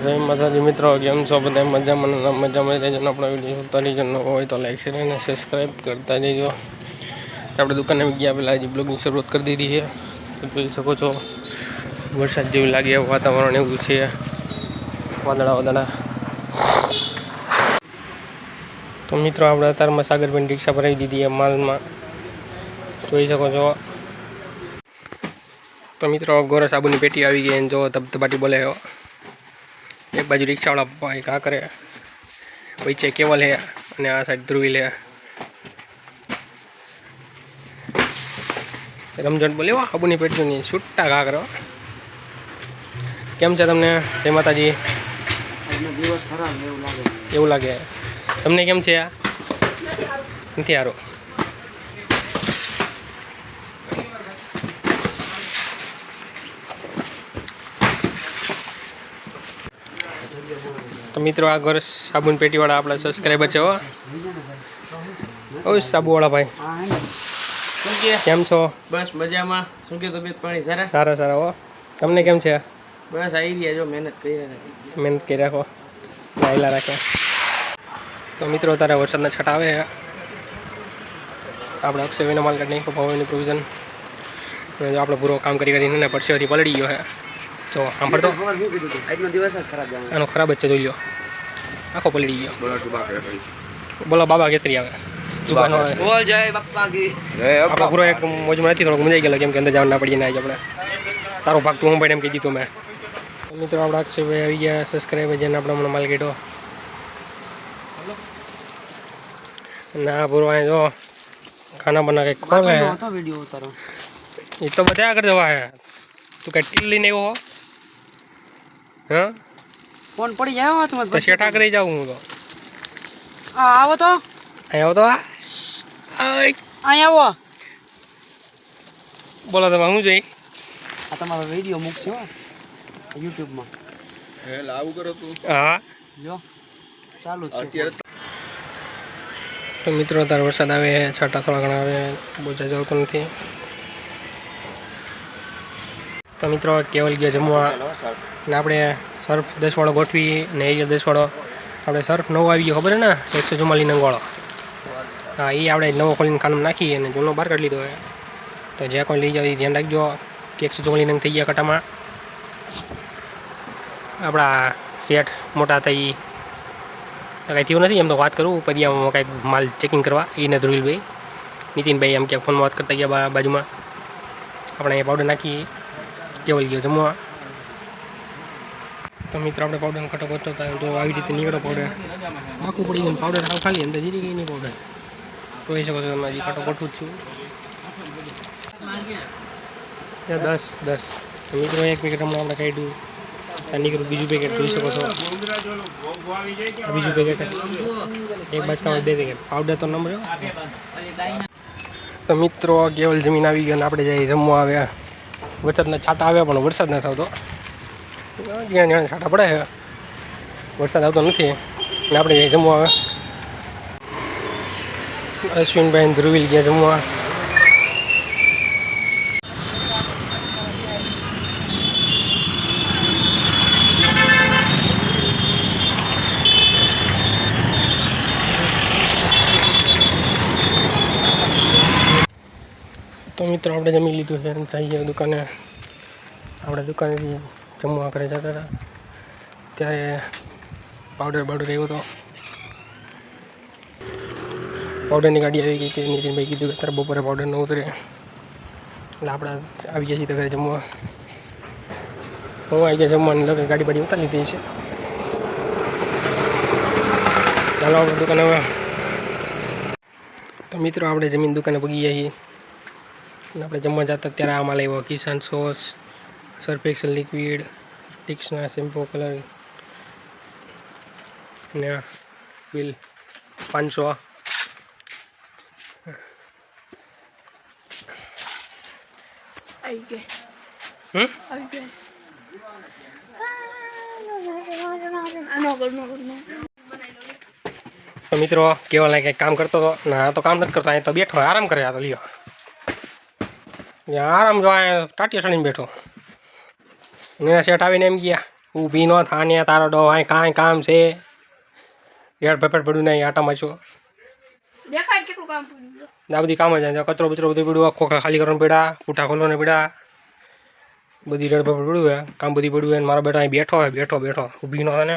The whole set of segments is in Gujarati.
જય માતાજી મિત્રો, કેમ છો બધા? મજામાં મજામાં રહેજો. આપણો વિડીયો જોતા ન હોય તો લાઈક શેર અને સબસ્ક્રાઈબ કરતા જજો. આપણે દુકાને ગયા પહેલાં હજી બ્લોગની શરૂઆત કરી દીધી છે. જોઈ શકો છો વરસાદ જેવું લાગે વાતાવરણ એવું છે, વાદળા. તો મિત્રો આપણે અત્યારમાં સાગરબેન રિક્ષા ભરાવી દીધી માલમાં, જોઈ શકો છો. તો મિત્રો ગોરા સાબુની પેટી આવી ગઈ, જો ધબધબાટી બોલે. એક બાજુ રિક્ષાવાળા પપ્પા એક આ કરે, વચ્ચે કેવલ હે અને આ સાઈડ ધ્રુવી લે. રમઝટ બોલે સાબુની પેટીની છૂટા ઘા કરો. કેમ છે તમને? જય માતાજી. દિવસ ખરાબ એવું લાગે તમને? કેમ છે? નથી સારું. તો મિત્રો આ ઘર સાબુન પેટીવાળા આપણા સબસ્ક્રાઈબર છે. ઓ સાબુવાળા ભાઈ, કેમ છો? બસ મજામાં. શું કે તબિયત પાણી સારા? સારા હો. તમને કેમ છે? બસ આવી રહ્યા, જો મહેનત કરી રાખો, લાયેલા રાખે. તો મિત્રો અત્યારે વરસાદના છાંટા આવે. આપણે અક્ષયભાઈનો માલ કાઢી નાખ્યો, ભાવની પ્રોવિઝન. જો આપણે પૂરો કામ કરીને પરસેવાથી પલળી ગયો છે. તો સાંભળતો આજનો દિવસ જ ખરાબ જાય. આનો ખરાબ જ છે, જોઈ લો. આખો પલળી ગયો. બોલો બાબા કેસરી આવે. આપણે પૂરો એક મોજમાં નથી, થોડોક મજા આવી ગયેલો, કેમ કે અંદર જવા ના પડીએ. ના આપણે તારો ભાગ તું હું ભાઈ એમ કહી દીધું મેં. મિત્રો આપણા અક્ષયભાઈ આવી ગયા સબસ્ક્રાઈબર, જેને આપણે હમણાં માલ કાઢ્યો. ના પૂરો અહીં જો ખાના બના કંઈક ખોલે. એ તો બધા આગળ જવા હે. તું કઈ ટીલ લઈને આવ્યો હો? હા, ફોન પડી જાય તો શેઠા કરી જાઉં હું તો. આવો તો અહીં આવો તો. અહીં આવો. બોલો તમે શું જોઈ? આ તમારો વિડીયો મૂકશે યુટ્યુબમાં. લાવું કરો તું. હા જો ચાલુ છે. તો મિત્રો અત્યારે વરસાદ આવે, છાંટા થોડા ઘણા આવે, બોજા જતો નથી. તો મિત્રો કેવલ ગયા જમવા, ને આપણે સર્ફ 10 વાળો ગોઠવી ને એરિયા 10 વાળો. આપણે સર્ફ નવો આવી ગયો, ખબર ને? 144 નંગવાળો. હા, એ આપણે નવો ખોલીને ખાનામાં નાખી અને જૂનો બહાર કાઢી લીધો હોય. તો જે કોઈ લઈ જાવ એ ધ્યાન રાખજો કે 144 નંગ થઈ ગયા કટામાં. આપણા શેઠ મોટા હતા, એ કાંઈ થયું નથી. એમ તો વાત કરું પરિયામાં કાંઈક માલ ચેકિંગ કરવા, એને ધ્રુવીલભાઈ નીતિનભાઈ એમ ક્યાંક ફોનમાં વાત કરતા ગયા બાજુમાં. આપણે અહીંયા પાવડર નાખી કેવલ ગયો જમવા. તો મિત્રો આપણે પાવડરનો કટો કરતો હતા, તો આવી રીતે નીકળો પાવડર આખું પડી ગયું. પાવડર આવ ખાલી અંદર જીરી ગઈ નહીં પાવડર. જોઈ શકો છો તમે, હજી કટો ગોઠવું જ છું. 10 તો મિત્રો એક પેકેટ હમણાં આપણે કાઢ્યું, ત્યાં નીકળ્યું બીજું પેકેટ. જોઈ શકો છો બીજું પેકેટ, એક બાજકામાં 2 પેકેટ પાવડર. તો નંબર તો મિત્રો કેવલ જમીન આવી ગયો ને આપણે જઈ રમવા આવ્યા. વરસાદના છાંટા આવ્યા પણ વરસાદ નથી આવતો. જ્યાં છાંટા પડે છે, વરસાદ આવતો નથી. ને આપણે જઈ જમવા આવે. અશ્વિનભાઈ ધ્રુવીલ ગયા જમવા. તો મિત્રો આપણે જમી લીધું છે, જઈએ દુકાને. આપણે દુકાનેથી જમવા ઘરે જતા હતા ત્યારે પાવડર આવ્યો હતો. પાવડરની ગાડી આવી ગઈ હતી. નીતિનભાઈ કીધું કે અત્યારે બપોરે પાવડર ન ઉતરે, એટલે આપણે આવી ગયા છીએ ઘરે જમવા. હું આવી ગયા જમવાની લગન ગાડી બાડી ઉતારી લીધી છે. ચાલો આપણે દુકાને હવે. તો મિત્રો આપણે જમીન દુકાને પગી જઈએ. આપણે જમવા જતા ત્યારે આ માલ આવ્યો, Kissan sauce, Surf Excel liquid, ટિક્સના શેમ્પૂ કલર ને બિલ 500. તો મિત્રો કેવલ કંઈક કામ કરતો હતો. ના તો કામ નથી કરતો, અહીં તો બેઠો આરામ કરે. આ તો લ્યો આરામ જો, ટાટિયા સળીને બેઠો. એના શેઠ આવીને એમ ગયા ઊભી નો થાને તારો ડો અહીં કાંઈ કામ છે યાર પેપર પડ્યું નહીં આટામાં છો દેખાય કેટલું કામ પડ્યું આ બધી કામ જ કચરો બચરો બધું પડ્યું ખોખા ખાલી કરવાનું પડ્યા પૂઠા ખોલવાને પડ્યા બધી રેડ પેપર પડ્યું હે કામ બધી પડ્યું હે મારો બેટો અહીં બેઠો હે બેઠો ઊભી નો થાને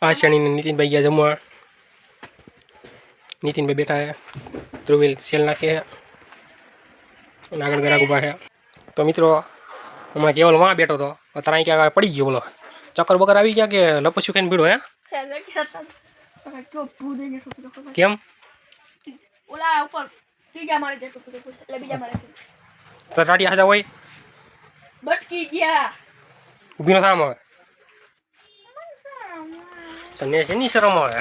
આ શનિને નીતિનભાઈ ગયા જમવા નીતિનભાઈ બેઠા હે ધ્રુવેલ સેલ નાખે હે અને આગળ ગરાક ઊભા છે તો મિત્રો હમણાં કેવલ માં બેઠો હતો અત્યારે ક્યાં પડી ગયો બોલો ચક્કર બકર આવી ગયા કે લપસ્યું ખાઈને પીડો હે કેમ ઓલા ઉપર ત્રીજા માળે જતો હતો એટલે બીજા માળે સટાટી હાજા હોય બટકી ગયા ઊભી નો થામ હવે તને શેની શરમ આવે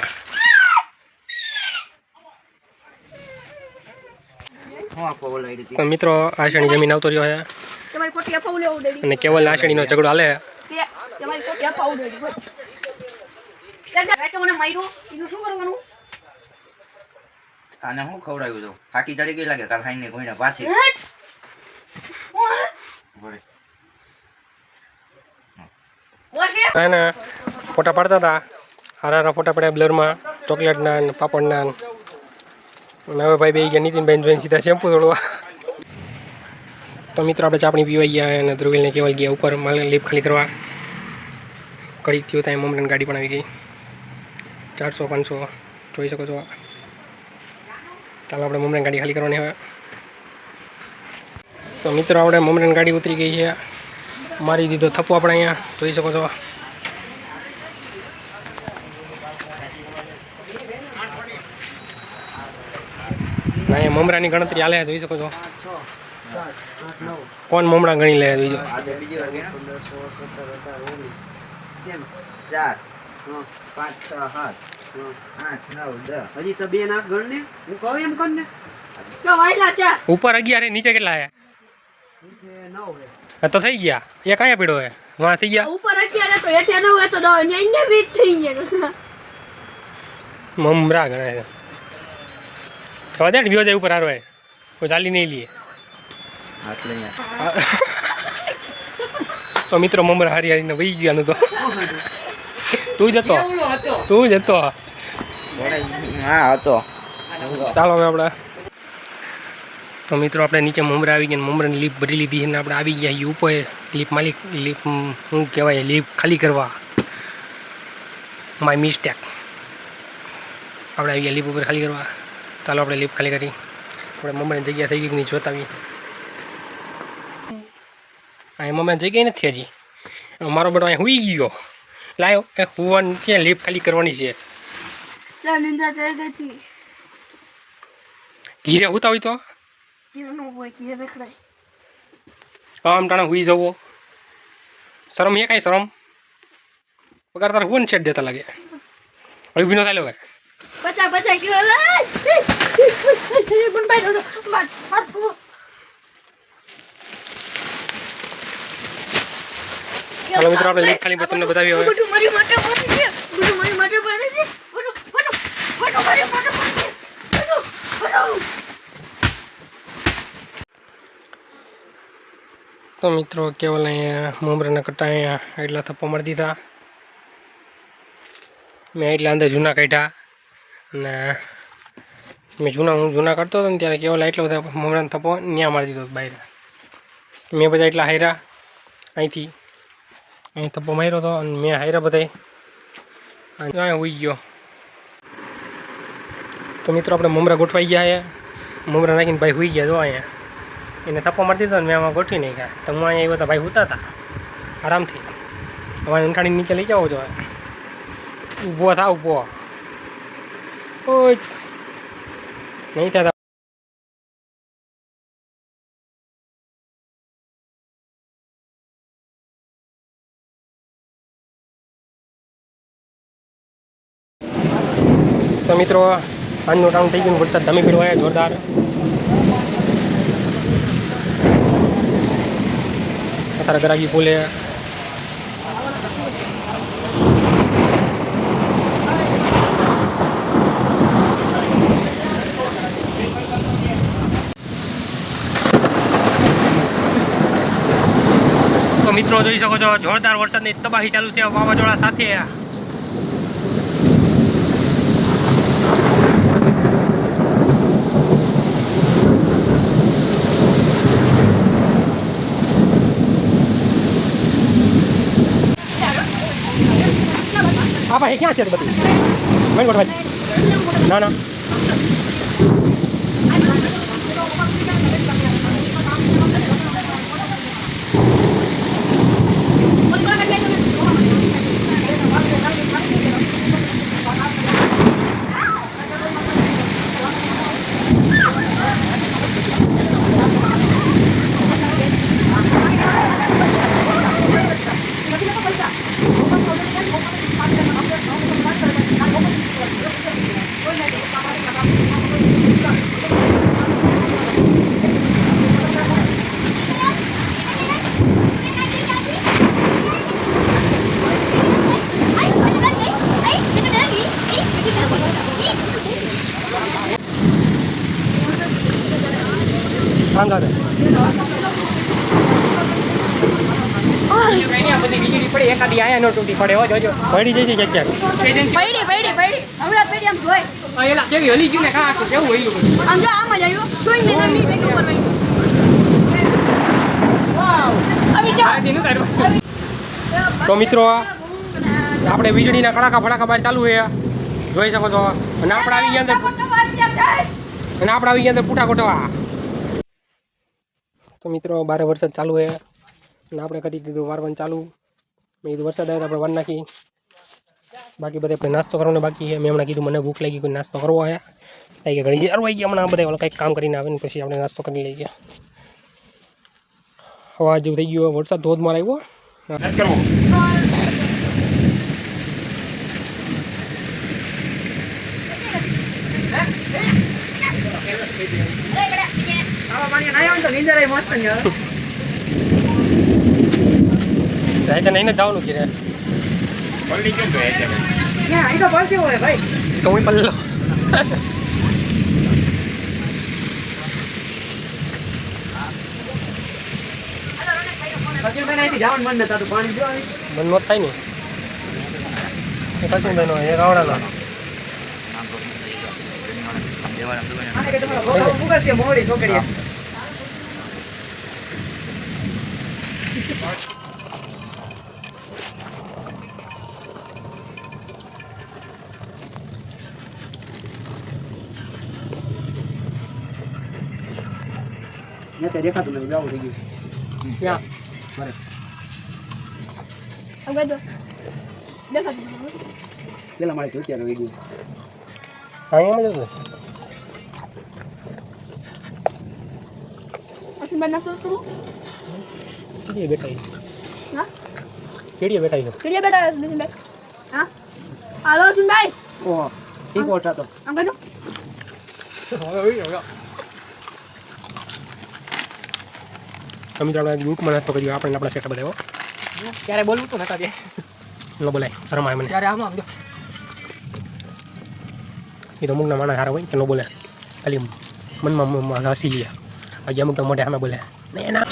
તો મિત્રો આ શેણી જમીન આવતો રહ્યો છે તમારી કોટી અપાવું લેવું ડેડી અને કેવલ આ શેણીનો ઝઘડો હાલે તમારી કોટી અપાવું ડેડી રાતે મને માર્યો એનું શું કરવાનું આને હું ખવડાવ્યું તો ફાકી ચડી ગઈ લાગે કાલ ખાઈને કોઈને પાછી એને ફોટા પાડતા હતા હારા ફોટા પડ્યા બ્લરમાં ચોકલેટના ને પાપડના અને હવે ભાઈ બે ગયા નીતિનભાઈ જોઈને સીધા શેમ્પુ તોડવા તો મિત્રો આપણે ચાપણી પીવાઈ ગયા અને ધ્રુવેલને કેવલ ગયા ઉપર માલ લીપ ખાલી કરવા કડીક થયું ત્યાં મમરાની ગાડી પણ આવી ગઈ 400-500 જોઈ શકો છો ચાલો આપણે મમરાની ગાડી ખાલી કરવાની હવે તો મિત્રો આપણે મમરાની ગાડી ઉતરી ગઈ છે મારી દીધો થપ્પો આપણે અહીંયા જોઈ શકો છો અહીંયા મમરાની ગણતરી હાલે જોઈ શકો છો કોણ મમરા ગણી લે બીજો 4 5 6 7 8 9 10 હજી તો બે નાખ ગણ ને હું કહું એમ કર ને તો વાયલા ત્યાં ઉપર 11 નીચે કેટલા હે નીચે 9 તો થઈ ગયા એક અહીંયા પીડો હે વાં થઈ ગયા ઉપર અત્યારે તો હેઠે ન હોય તો ન્યાય વીજ થઈ ગયા મમરા ગણાય છે વધારે વ્યો જાય ઉપર હારો હે કોઈ ચાલી નહીં લઈએ આટલે તો મિત્રો મમરા હારી હારીને વહી ગયાનું તો તું જ હતો હા હતો ચાલો હવે આપણે તો મિત્રો આપણે નીચે મમરા આવી ગયા મમરાની લીપ ભરી લીધી અને આપણે આવી ગયા ઉપર લીપ માલિક લીપ શું કહેવાય લીપ ખાલી કરવા માય મિસ્ટેક આપણે આવી ગયા લીપ ઉપર ખાલી કરવા ચાલો આપણે લીપ ખાલી કરી આપણે મમરાની જગ્યા થઈ ગઈ કે નહીં જોતાવી અહીં મમરાની જગ્યાએ નથી હજી મારો બેટો અહીં હુઈ ગયો લાયો એ હુવાની છે લીપ ખાલી કરવાની છે નિંદા ચડી ગઈ હતી ઘીરે હોતા હોય તો કિરનો હોય કિરે રખડાય આમ ટાણા હુઈ જવો શરમ એ કાંઈ શરમ પગાર તારે હુન છેડ દેતા લાગે હવે ભીનો થાય હવે 50 કિલો લે પણ ભાઈ હાથ ચાલો મિત્રો આપણે લીપ ખાલી તમને બતાવી હવે બધું મારી માટે મારી છે બધું મારી માટે મારી છે બધું મારી માટે મારી છે બધું તો મિત્રો કેવલ અહીંયા મમરાના કટ્ટા અહીંયા એટલા થપ્પો મારી દીધા મેં એટલા અંદર જૂના કાઢ્યા અને હું જૂના કાઢતો હતો ને ત્યારે કેવલ એટલો બધા મમરાનો થપ્પો ત્યાં મારી દીધો બહાર મેં બધા એટલા હાર્યા અહીંથી અહીં થપ્પો માર્યો હતો અને મેં હાર્યા બધા અહીંયા હોઈ ગયો તો મિત્રો આપણે મમરા ગોઠવાઈ ગયા છે મમરા નાખીને ભાઈ હોઈ ગયા જો અહીંયા એને થપ્પો મારી દીધો ને મેં આમાં ગોઠવી નહીં ગયા તો હું અહીંયા આવ્યો તો ભાઈ હોતા હતા આરામથી અમારે ઉંઠાણી નીચે લઈ જાઓ છો ઊભો થા ઊભો ઓય નહીં થતા તો મિત્રો આજનું ટાણું થઈ ગયું વરસાદ ધમી પીડો હોય જોરદાર અત્યારે ગરાગી ફૂલે મિત્રો જોઈ શકો છો જોરદાર વરસાદની તબાહી ચાલુ છે વાવાઝોડા સાથે. આ ભાઈ ક્યાં છે બધું? ભાઈ ના ના બધી વીજળી પડે એકાદી આયા નો તૂટી પડે હો જોજો પડી જઈ છે ક્યાંક પડી હમણાં પડી આમ જોઈ એલા કેવી હલી ગયું ને કા કેવું હલ્યું બધું આમ જો આમ જ આવ્યો જોઈ મેં નમી બેક ઉપર ભાઈ વાવ આવી જા તો મિત્રો આપણે વીજળીના કડાકા ફડાકા બહાર ચાલુ છે જોઈ શકો છો અને આપણે આવી ગયા અંદર પૂટા કોટવા. તો મિત્રો બારે વરસાદ ચાલુ છે અને આપણે કરી દીધું વારવાનું ચાલુ. મેં કીધું વરસાદ આવે તો આપણે વાર નાખી. બાકી બધા આપણે નાસ્તો કરવાનો બાકી છે. મેં હમણાં કીધું મને ભૂખ લાગી કોઈ નાસ્તો કરવો આવ્યા લાગી કે ઘણી અરવાઈ ગયા હમણાં બધા કંઈક કામ કરીને આવે ને પછી આપણે નાસ્તો કરી લઈ ગયા. હવા જેવું થઈ ગયું વરસાદ ધોધમાર આવ્યો. નહીં ને જવાનું કે તો હું પલ્લો જવાનું મન નતું પાણી જો બંધ નોત થાય ને કશું બનો એ રાવણાનો મોડી છોકરી દેખાતું નથી ગાવું થઈ ગયું ક્યાં આમ ગયો દેખાતું પેલા મારે અત્યારે રહી ગયું અહીંયા મળ્યું અસુન બના તો કેડીએ બેઠા હા કેડીએ બેઠા કેડીએ બેટા અસુન હા હાલો અસુન ભાઈ ઓહો ઠીક ઓછા તો આમ ગયો તમે આપણે ગ્રુપમાં નાસ્તો કર્યો આપણે આપણા સેટ બધા ક્યારે બોલવું તો નતા ન બોલાય રમાય મને ત્યારે આમ એ તો અમુકના માણસ સારા હોય કે ન બોલે ખાલી મનમાં હસી લે હજી અમુક તો મોઢે સામે બોલે ના